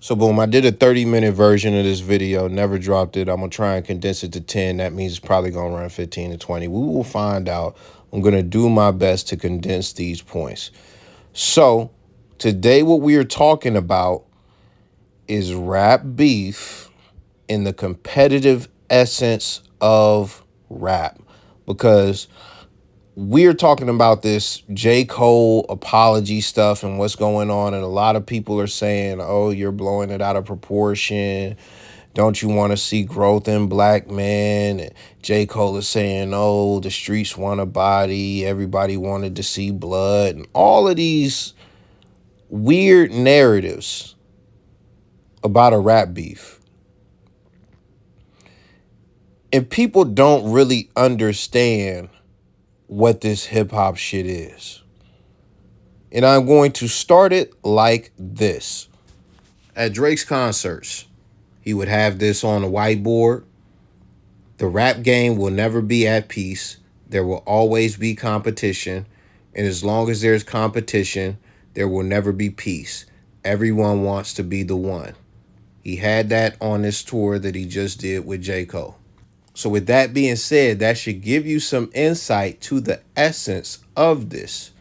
So boom, I did a 30-minute version of this video, never dropped it. I'm gonna try and condense it to 10. That means it's probably gonna run 15 to 20. We will find out. I'm gonna do my best to condense these points. So today what we are talking about is rap beef in the competitive essence of rap. Because we're talking about this J. Cole apology stuff and what's going on. And a lot of people are saying, oh, you're blowing it out of proportion. Don't you want to see growth in black men? And J. Cole is saying, oh, the streets want a body. Everybody wanted to see blood. And all of these weird narratives about a rap beef. And people don't really understand what this hip hop shit is. And I'm going to start it like this. At Drake's concerts, he would have this on a whiteboard. The rap game will never be at peace. There will always be competition. And as long as there's competition, there will never be peace. Everyone wants to be the one. He had that on this tour that he just did with J. Cole. So with that being said, that should give you some insight to the essence of this.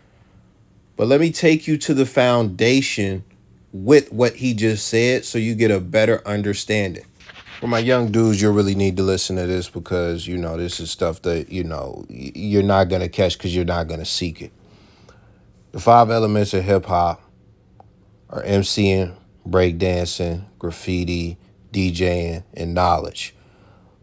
But let me take you to the foundation with what he just said so you get a better understanding. For my young dudes, you'll really need to listen to this because, this is stuff that, you're not going to catch because you're not going to seek it. The 5 elements of hip hop are MCing, breakdancing, graffiti, DJing, and knowledge.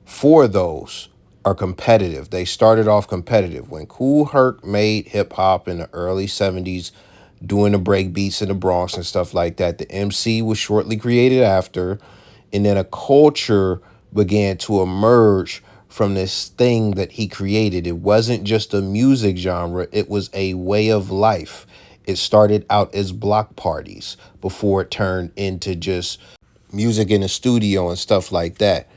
4 of those are competitive. They started off competitive. When Kool Herc made hip hop in the early 70s, doing the break beats in the Bronx and stuff like that, the MC was shortly created after, and then a culture began to emerge from this thing that he created. It wasn't just a music genre, it was a way of life. It started out as block parties before it turned into just music in the studio and stuff like that.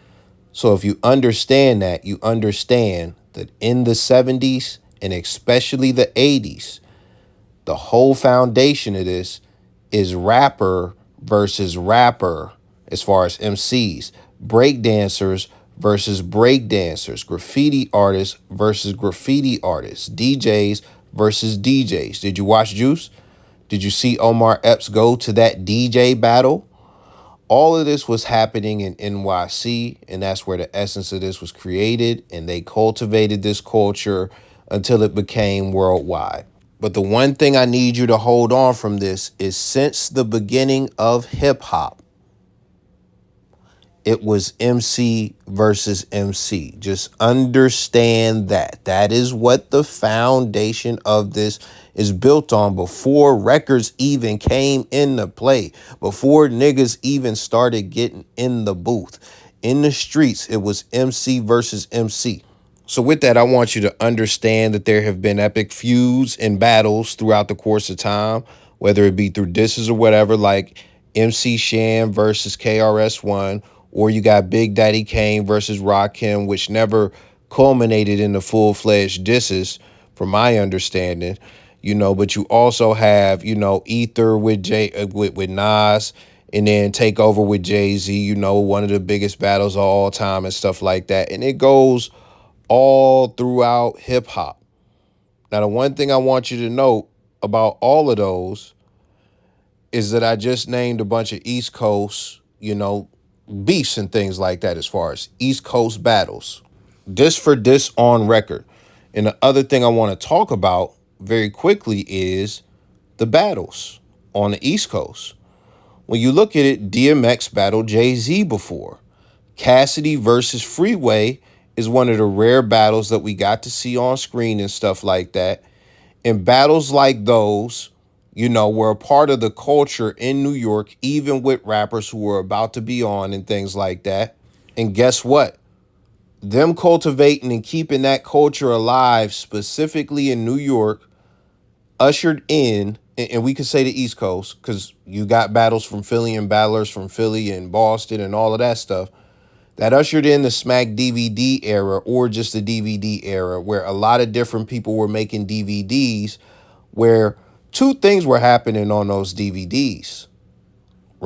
So if you understand that, you understand that in the 70s and especially the 80s, the whole foundation of this is rapper versus rapper as far as MCs, breakdancers versus breakdancers, graffiti artists versus graffiti artists, DJs versus DJs. Did you watch Juice? Did you see Omar Epps go to that DJ battle? All of this was happening in NYC, and that's where the essence of this was created, and they cultivated this culture until it became worldwide. But the one thing I need you to hold on from this is since the beginning of hip hop, it was MC versus MC. Just understand that. That is what the foundation of this is built on before records even came into play, before niggas even started getting in the booth. In the streets, it was MC versus MC. So with that, I want you to understand that there have been epic feuds and battles throughout the course of time, whether it be through disses or whatever, like MC Shan versus KRS-One, or you got Big Daddy Kane versus Rakim, which never culminated in the full-fledged disses, from my understanding. But you also have, Ether with with Nas, and then Takeover with Jay-Z, one of the biggest battles of all time and stuff like that. And it goes all throughout hip hop. Now, the one thing I want you to note about all of those is that I just named a bunch of East Coast, beefs and things like that as far as East Coast battles. This for this on record. And the other thing I want to talk about very quickly is the battles on the East Coast. When you look at it, DMX battled Jay-Z before. Cassidy versus Freeway is one of the rare battles that we got to see on screen and stuff like that. And battles like those, were a part of the culture in New York, even with rappers who were about to be on and things like that. And guess what? Them cultivating and keeping that culture alive, specifically in New York, ushered in, and we could say the East Coast, because you got battles from Philly and battlers from Philly and Boston and all of that stuff. That ushered in the Smack DVD era, or just the DVD era, where a lot of different people were making DVDs, where 2 things were happening on those DVDs.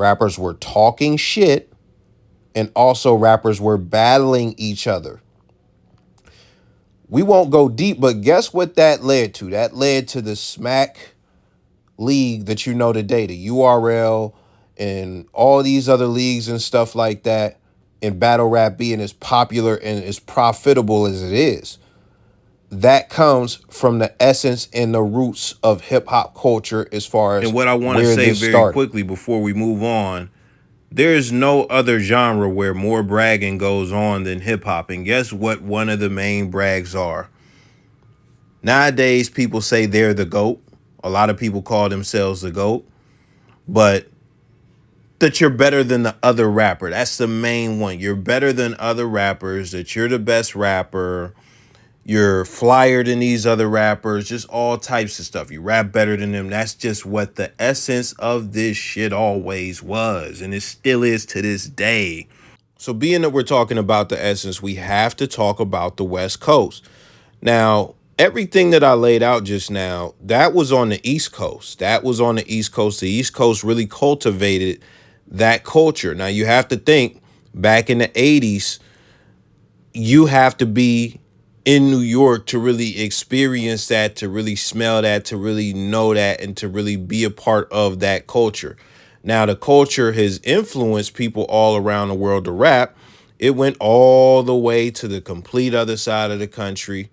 Rappers were talking shit, and also rappers were battling each other. We won't go deep, but guess what that led to? That led to the smack league that you know today, the URL and all these other leagues and stuff like that, and battle rap being as popular and as profitable as it is. That comes from the essence and the roots of hip hop culture as far as And what I want to where say this very started. quickly before we move on, there's no other genre where more bragging goes on than hip hop. And guess what one of the main brags are? Nowadays, people say they're the GOAT. A lot of people call themselves the GOAT, but that you're better than the other rapper. That's the main one. You're better than other rappers, that you're the best rapper, you're flyer than these other rappers, just all types of stuff. You rap better than them. That's just what the essence of this shit always was, and it still is to this day. So, being that we're talking about the essence, we have to talk about the West Coast. Now, everything that I laid out just now, that was on the East Coast. That was on the East Coast. The East Coast really cultivated that culture. Now, you have to think back in the 80s, you have to be in New York to really experience that, to really smell that, to really know that, and to really be a part of that culture. Now, the culture has influenced people all around the world to rap. It went all the way to the complete other side of the country,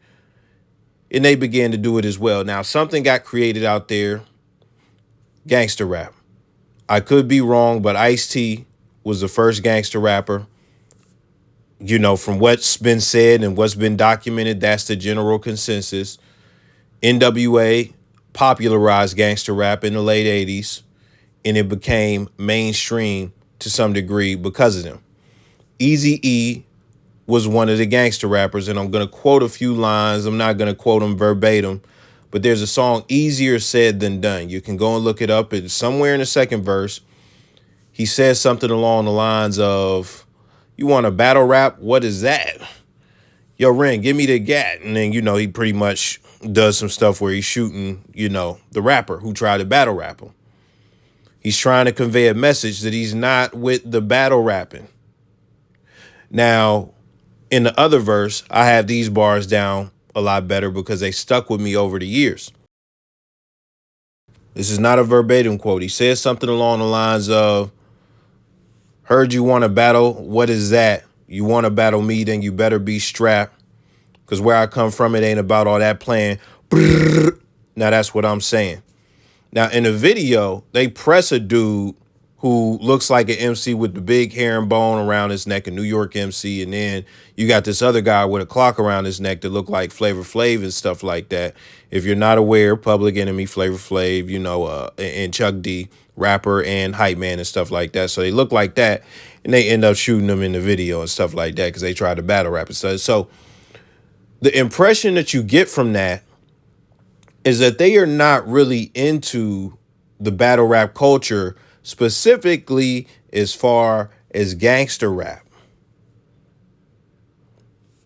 and they began to do it as well. Now, something got created out there, gangster rap. I could be wrong, but Ice-T was the first gangster rapper. You know, from what's been said and what's been documented, that's the general consensus. NWA popularized gangster rap in the late 80s, and it became mainstream to some degree because of them. Eazy-E was one of the gangster rappers, and I'm going to quote a few lines. I'm not going to quote them verbatim, but there's a song, Easier Said Than Done. You can go and look it up. It's somewhere in the second verse. He says something along the lines of, "You want a battle rap? What is that? Yo, Ren, give me the gat." And then, he pretty much does some stuff where he's shooting, the rapper who tried to battle rap him. He's trying to convey a message that he's not with the battle rapping. Now, in the other verse, I have these bars down a lot better because they stuck with me over the years. This is not a verbatim quote. He says something along the lines of, "Heard you want to battle. What is that? You want to battle me, then you better be strapped. Because where I come from, it ain't about all that playing." Now, that's what I'm saying. Now, in the video, they press a dude who looks like an MC with the big hair and bone around his neck, a New York MC. And then you got this other guy with a clock around his neck that look like Flavor Flav and stuff like that. If you're not aware, Public Enemy, Flavor Flav, and Chuck D, rapper and hype man and stuff like that. So they look like that, and they end up shooting them in the video and stuff like that because they tried to battle rap and stuff. So the impression that you get from that is that they are not really into the battle rap culture, specifically as far as gangster rap.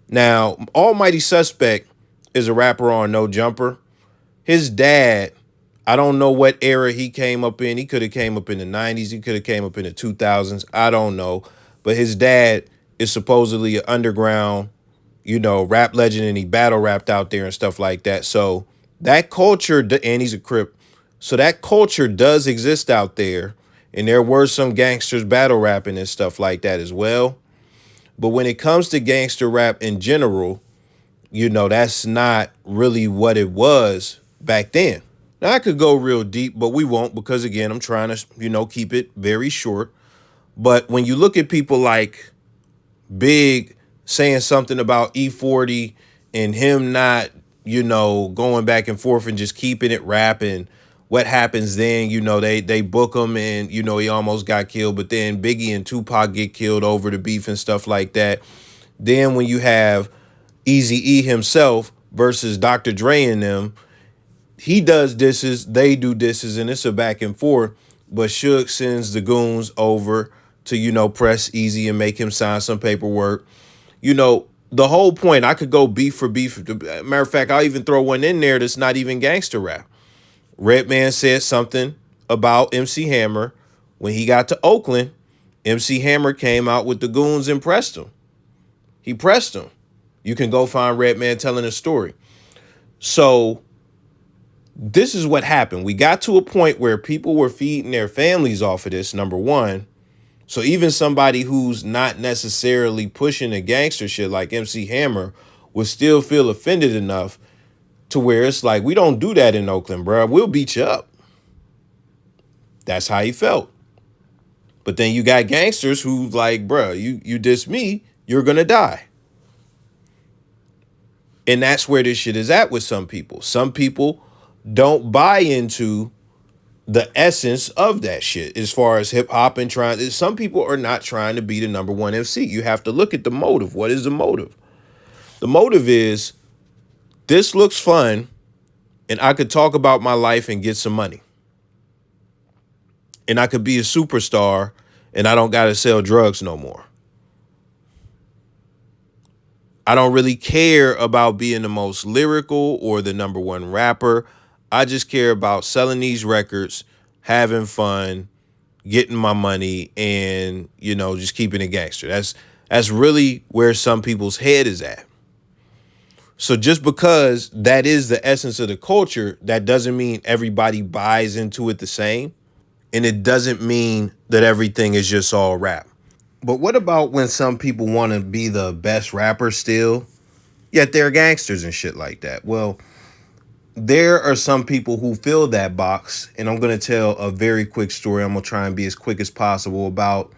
Now, Almighty Suspect is a rapper on No Jumper. His dad, I don't know what era he came up in. He could have came up in the 90s. He could have came up in the 2000s. I don't know. But his dad is supposedly an underground, rap legend, and he battle rapped out there and stuff like that. So that culture, and he's a Crip. So that culture does exist out there. And there were some gangsters battle rapping and stuff like that as well. But when it comes to gangster rap in general, that's not really what it was back then. Now, I could go real deep, but we won't because, again, I'm trying to, keep it very short. But when you look at people like Big saying something about E40 and him not, going back and forth and just keeping it rapping, what happens then? They book him and, he almost got killed. But then Biggie and Tupac get killed over the beef and stuff like that. Then when you have Eazy-E himself versus Dr. Dre and them, he does disses, they do disses, and it's a back and forth. But Suge sends the goons over to, press Easy and make him sign some paperwork. The whole point, I could go beef for beef. Matter of fact, I'll even throw one in there that's not even gangster rap. Redman said something about MC Hammer When he got to Oakland, MC Hammer came out with the goons and pressed him. He pressed him. You can go find Redman telling a story. So this is what happened. We got to a point where people were feeding their families off of this, number one. So even somebody who's not necessarily pushing a gangster shit like MC Hammer would still feel offended enough to where it's like, we don't do that in Oakland, bro. We'll beat you up. That's how he felt. But then you got gangsters who like, bro, you diss me, you're gonna die. And that's where this shit is at with some people. Some people don't buy into the essence of that shit as far as hip hop and trying. Some people are not trying to be the number one MC. You have to look at the motive. What is the motive? The motive is this looks fun and I could talk about my life and get some money. And I could be a superstar and I don't got to sell drugs no more. I don't really care about being the most lyrical or the number one rapper. I just care about selling these records, having fun, getting my money, and just keeping it gangster. That's really where some people's head is at. So just because that is the essence of the culture, that doesn't mean everybody buys into it the same. And it doesn't mean that everything is just all rap. But what about when some people want to be the best rapper still, yet they're gangsters and shit like that? Well, there are some people who fill that box, and I'm going to tell a very quick story. I'm going to try and be as quick as possible about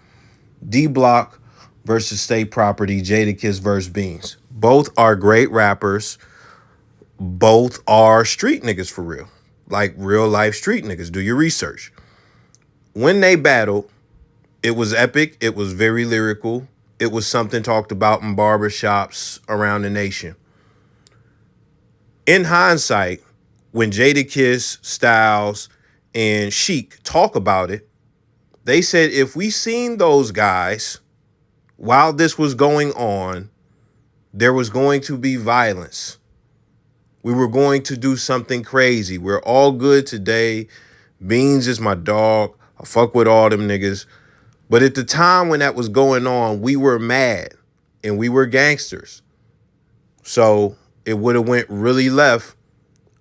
D Block versus State Property, Jadakiss versus Beans. Both are great rappers. Both are street niggas for real. Like real life street niggas. Do your research. When they battled, it was epic. It was very lyrical. It was something talked about in barbershops around the nation. In hindsight, when Jadakiss, Styles, and Sheik talk about it, they said if we seen those guys while this was going on, there was going to be violence. We were going to do something crazy. We're all good today. Beans is my dog. I fuck with all them niggas. But at the time when that was going on, we were mad and we were gangsters. So it would have went really left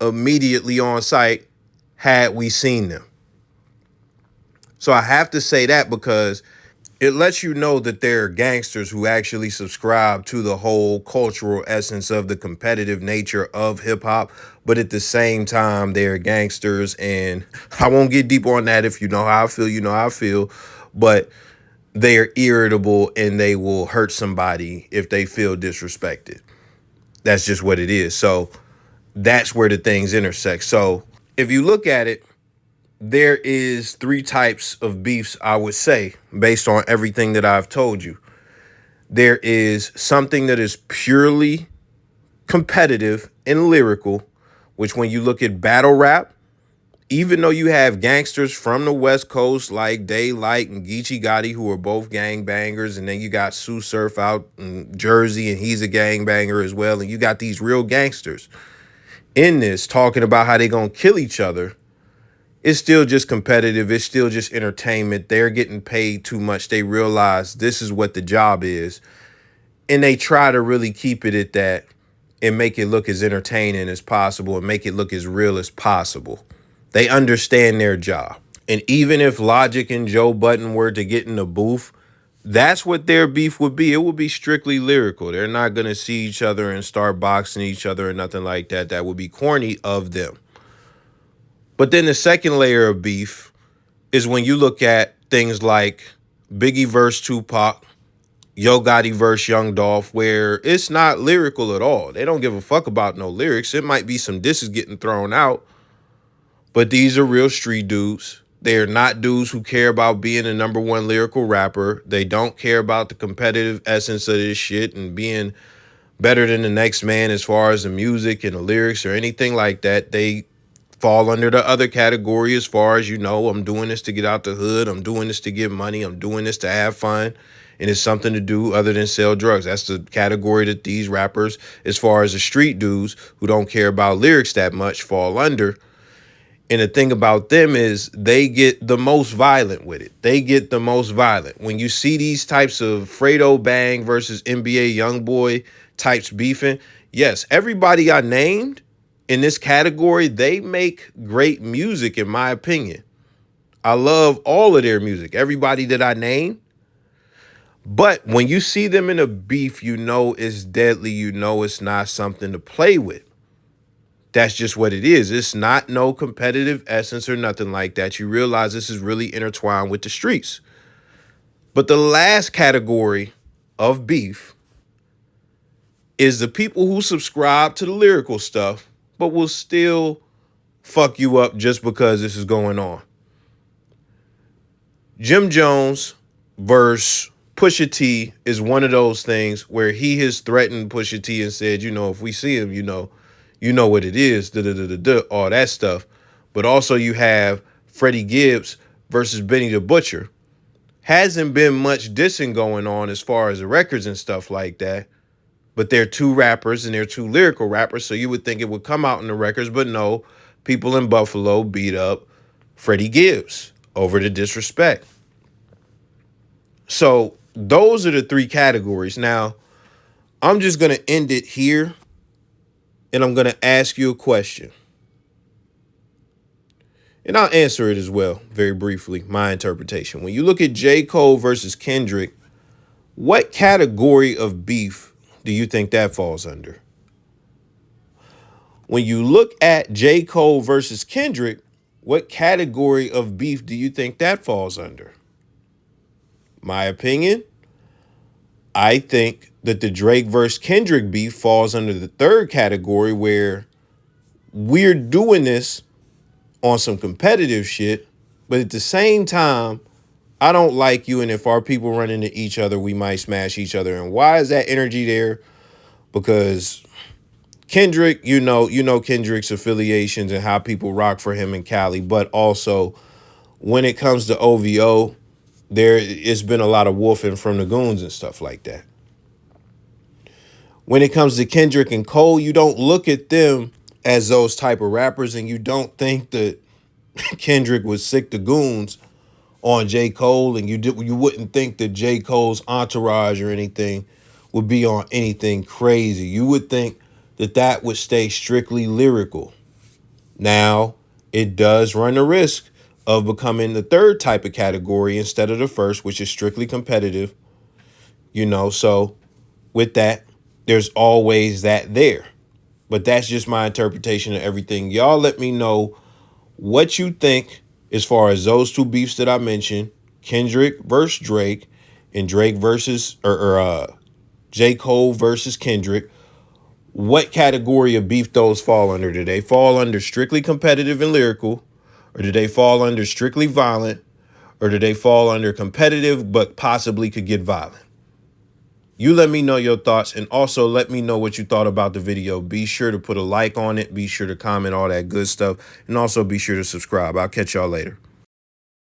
immediately on sight had we seen them. So I have to say that because it lets you know that there are gangsters who actually subscribe to the whole cultural essence of the competitive nature of hip hop. But at the same time, they're gangsters. And I won't get deep on that. If you know how I feel, you know how I feel. But they are irritable and they will hurt somebody if they feel disrespected. That's just what it is. So that's where the things intersect. So if you look at it, there is three types of beefs, I would say, based on everything that I've told you. There is something that is purely competitive and lyrical, which when you look at battle rap, even though you have gangsters from the West Coast like Daylight and Geechee Gotti, who are both gangbangers, and then you got Sue Surf out in Jersey, and he's a gangbanger as well, and you got these real gangsters in this talking about how they gonna kill each other. It's still just competitive. It's still just entertainment. They're getting paid too much. They realize this is what the job is. And they try to really keep it at that and make it look as entertaining as possible and make it look as real as possible. They understand their job. And even if Logic and Joe Budden were to get in the booth, that's what their beef would be. It would be strictly lyrical. They're not going to see each other and start boxing each other or nothing like that. That would be corny of them. But then the second layer of beef is when you look at things like Biggie versus Tupac, Yo Gotti versus Young Dolph, where it's not lyrical at all. They don't give a fuck about no lyrics. It might be some disses getting thrown out, but these are real street dudes. They're not dudes who care about being the number one lyrical rapper. They don't care about the competitive essence of this shit and being better than the next man as far as the music and the lyrics or anything like that. They fall under the other category as far as, I'm doing this to get out the hood. I'm doing this to get money. I'm doing this to have fun. And it's something to do other than sell drugs. That's the category that these rappers, as far as the street dudes who don't care about lyrics that much, fall under. And the thing about them is they get the most violent with it. They get the most violent. When you see these types of Fredo Bang versus NBA Youngboy types beefing, yes, everybody I named in this category, they make great music in my opinion. I love all of their music, everybody that I named. But when you see them in a beef, you know it's deadly. You know it's not something to play with. That's just what it is. It's not no competitive essence or nothing like that. You realize this is really intertwined with the streets. But the last category of beef is the people who subscribe to the lyrical stuff, but will still fuck you up just because this is going on. Jim Jones versus Pusha T is one of those things where he has threatened Pusha T and said, if we see him, you know what it is, all that stuff. But also you have Freddie Gibbs versus Benny the Butcher. Hasn't been much dissing going on as far as the records and stuff like that. But they're two rappers and they're two lyrical rappers, so you would think it would come out in the records, but no. People in Buffalo beat up Freddie Gibbs over the disrespect. So those are the three categories. Now, I'm just going to end it here, and I'm going to ask you a question. And I'll answer it as well, very briefly, my interpretation. When you look at J. Cole versus Kendrick, what category of beef do you think that falls under? When you look at J. Cole versus Kendrick, what category of beef do you think that falls under? My opinion, I think that the Drake versus Kendrick beef falls under the third category where we're doing this on some competitive shit, but at the same time, I don't like you, and if our people run into each other, we might smash each other. And why is that energy there? Because Kendrick, you know Kendrick's affiliations and how people rock for him in Cali, but also when it comes to OVO, it's been a lot of wolfing from the goons and stuff like that. When it comes to Kendrick and Cole, you don't look at them as those type of rappers, and you don't think that Kendrick was sick to goons on J. Cole, and you wouldn't think that J. Cole's entourage or anything would be on anything crazy. You would think that would stay strictly lyrical. Now, it does run the risk of becoming the third type of category instead of the first, which is strictly competitive. So with that, there's always that there. But that's just my interpretation of everything. Y'all let me know what you think as far as those two beefs that I mentioned, Kendrick versus Drake and Drake versus J. Cole versus Kendrick. What category of beef those fall under? Do they fall under strictly competitive and lyrical? Or do they fall under strictly violent? Or do they fall under competitive but possibly could get violent? You let me know your thoughts, and also let me know what you thought about the video. Be sure to put a like on it. Be sure to comment all that good stuff. And also be sure to subscribe. I'll catch y'all later.